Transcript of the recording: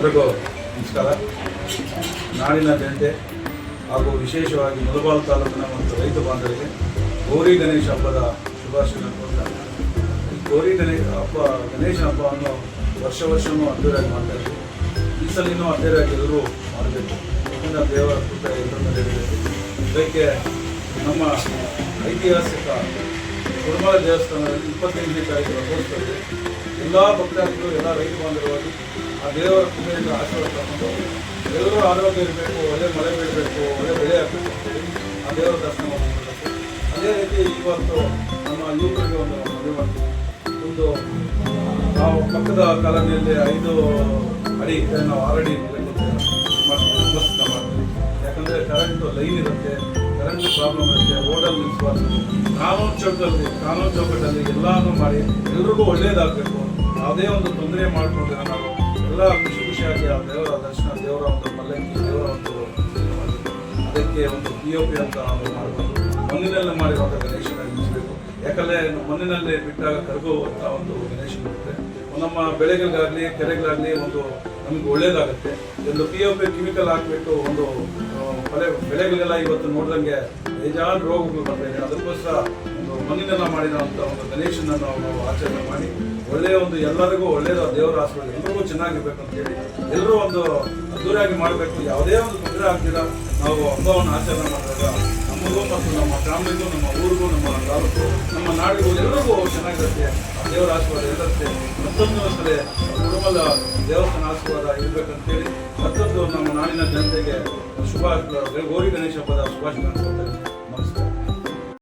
ಎಲ್ರಿಗೂ ನಮಸ್ಕಾರ. ನಾಡಿನ ಜನತೆ ಹಾಗೂ ವಿಶೇಷವಾಗಿ ಮುಳಬಾಗಿಲು ತಾಲೂಕಿನ ಮತ್ತು ರೈತ ಬಾಂಧವರಿಗೆ ಗೌರಿ ಗಣೇಶ ಹಬ್ಬದ ಶುಭಾಶಯಗಳನ್ನು ಕೊಡ್ತಾ ಈ ಗೌರಿ ಗಣೇಶ ಹಬ್ಬವನ್ನು ವರ್ಷವೂ ಅದ್ದೂರಿಯಾಗಿ ಮಾಡ್ತಾ ಇದ್ದೀವಿ. ಈ ಸಲ ಇನ್ನೂ ಅದ್ದೂರಿಯಾಗಿ ಎಲ್ಲರೂ ಮಾಡಬೇಕು. ಯಾಕಂದರೆ ದೇವರ ಕೃಪೆ ಎಲ್ಲರ ಮೇಲೆ ಇರಬೇಕು. ಇದಕ್ಕೆ ನಮ್ಮ ಐತಿಹಾಸಿಕ ಕುರುಮಲ ದೇವಸ್ಥಾನದಲ್ಲಿ 25ನೇ ತಾರೀಕು ರಥೋತ್ಸವ ಇದೆ. ಎಲ್ಲ ಭಕ್ತಾದಿಗಳು, ಎಲ್ಲ ರೈತ ಬಾಂಧವರಾಗಿ ಆ ದೇವರ ಕೃಪೆಯಿಂದ ಆಶೀರ್ವಾದ ತಗೊಂಡು ಎಲ್ಲರೂ ಆರೋಗ್ಯ ಇರಬೇಕು, ಒಳ್ಳೆ ಮಳೆ ಬೀಳಬೇಕು, ಒಳ್ಳೆ ಬೆಳೆ ಆಗಬೇಕು ಅಂತೇಳಿ ಆ ದೇವರ ದರ್ಶನ ಮಾಡಬೇಕು. ಅದೇ ರೀತಿ ಇವತ್ತು ನಮ್ಮ ಯುವಕರಿಗೆ ಒಂದು ಮದುವೆ ಮಾಡ್ತೀವಿ. ಒಂದು ನಾವು ಪಕ್ಕದ ಕಾಲೋನಿಯಲ್ಲಿ 5 ಅಡಿ ಇದೆ, ನಾವು 6 ಅಡಿ ಮಾಡ್ತೀವಿ. ಯಾಕಂದರೆ ಕರೆಂಟು ಲೈನ್ ಇರುತ್ತೆ, ಕರೆಂಟ್ ಪ್ರಾಬ್ಲಮ್ ಇರುತ್ತೆ, ರೋಡಲ್ಲಿ ನಿಲ್ಲಿಸಬಾರ್ದು. ಕಾನೂನು ಚೌಕಟ್ಟಲ್ಲಿ ಎಲ್ಲನೂ ಮಾಡಿ ಎಲ್ರಿಗೂ ಒಳ್ಳೆಯದಾಗಬೇಕು. ಯಾವುದೇ ಒಂದು ತೊಂದರೆ ಮಾಡಿಕೊಂಡ್ರೆ ನಾವು ಎಲ್ಲ ಖುಷಿಯಾಗಿ ಆ ದೇವರ ದರ್ಶನ, ದೇವರ ಒಂದು ಪಲ್ಲಕ್ಕಿ, ದೇವರ ಒಂದು ಅದಕ್ಕೆ ಒಂದು POP ಅಂತ ನಾವು ಮಾಡಬಹುದು. ಮಣ್ಣಿನಲ್ಲಿ ಮಾಡಿರುವಂಥ ಗಣೇಶನ ನಿಲ್ಲಿಸಬೇಕು. ಯಾಕಂದರೆ ಮಣ್ಣಿನಲ್ಲಿ ಬಿಟ್ಟಾಗ ಕರಗುವಂಥ ಒಂದು ಗಣೇಶ ಬರುತ್ತೆ. ನಮ್ಮ ಬೆಳೆಗಳಿಗಾಗಲಿ ಕೆರೆಗಳಾಗಲಿ ಒಂದು ನಮಗೆ ಒಳ್ಳೇದಾಗುತ್ತೆ. ಒಂದು POP ಕೆಮಿಕಲ್ ಹಾಕಿಬಿಟ್ಟು ಒಂದು ಬೆಳೆಗಳಿಗೆಲ್ಲ ಇವತ್ತು ನೋಡ್ದಂಗೆ ಬೇಜಾರು ರೋಗಗಳು ಬರ್ತಾ ಇದೆ. ಅದಕ್ಕೋಸ್ಕರ ಒಂದು ಮಣ್ಣಿನೆಲ್ಲ ಮಾಡಿರೋಂಥ ಒಂದು ಗಣೇಶನ ನಾವು ಆಚರಣೆ ಮಾಡಿ ಒಳ್ಳೆಯ ಒಂದು ಎಲ್ಲರಿಗೂ ಒಳ್ಳೆಯದ ದೇವರ ಆಶೀರ್ವಾದ ಎಲ್ಲರಿಗೂ ಚೆನ್ನಾಗಿರ್ಬೇಕು ಅಂತೇಳಿ ಎಲ್ಲರೂ ಒಂದು ಅದ್ದೂರಿಯಾಗಿ ಮಾಡಬೇಕು. ಯಾವುದೇ ಒಂದು ತೊಂದರೆ ಆಗ್ತೀರ ನಾವು ಹಬ್ಬವನ್ನು ಆಚರಣೆ ಮಾಡಿದಾಗ ನಮಗೂ ಮತ್ತು ನಮ್ಮ ಫ್ಯಾಮಿಲಿಗೂ, ನಮ್ಮ ಊರಿಗೂ, ನಮ್ಮ ತಾಲೂಕು, ನಮ್ಮ ನಾಡಿಗೂ ಎಲ್ಲರಿಗೂ ಚೆನ್ನಾಗಿರುತ್ತೆ. ಆ ದೇವರ ಆಶೀರ್ವಾದ ಇರುತ್ತೆ. ಮತ್ತೊಂದು ಸಲ ಕುಟುಂಬದ ದೇವಸ್ಥಾನ ಆಶೀರ್ವಾದ ಇರಬೇಕಂತೇಳಿ ಮತ್ತೊಂದು ನಮ್ಮ ನಾಡಿನ ಜನತೆಗೆ ಗೌರಿ ಗಣೇಶ ಹಬ್ಬದ ಶುಭಾಶಯ.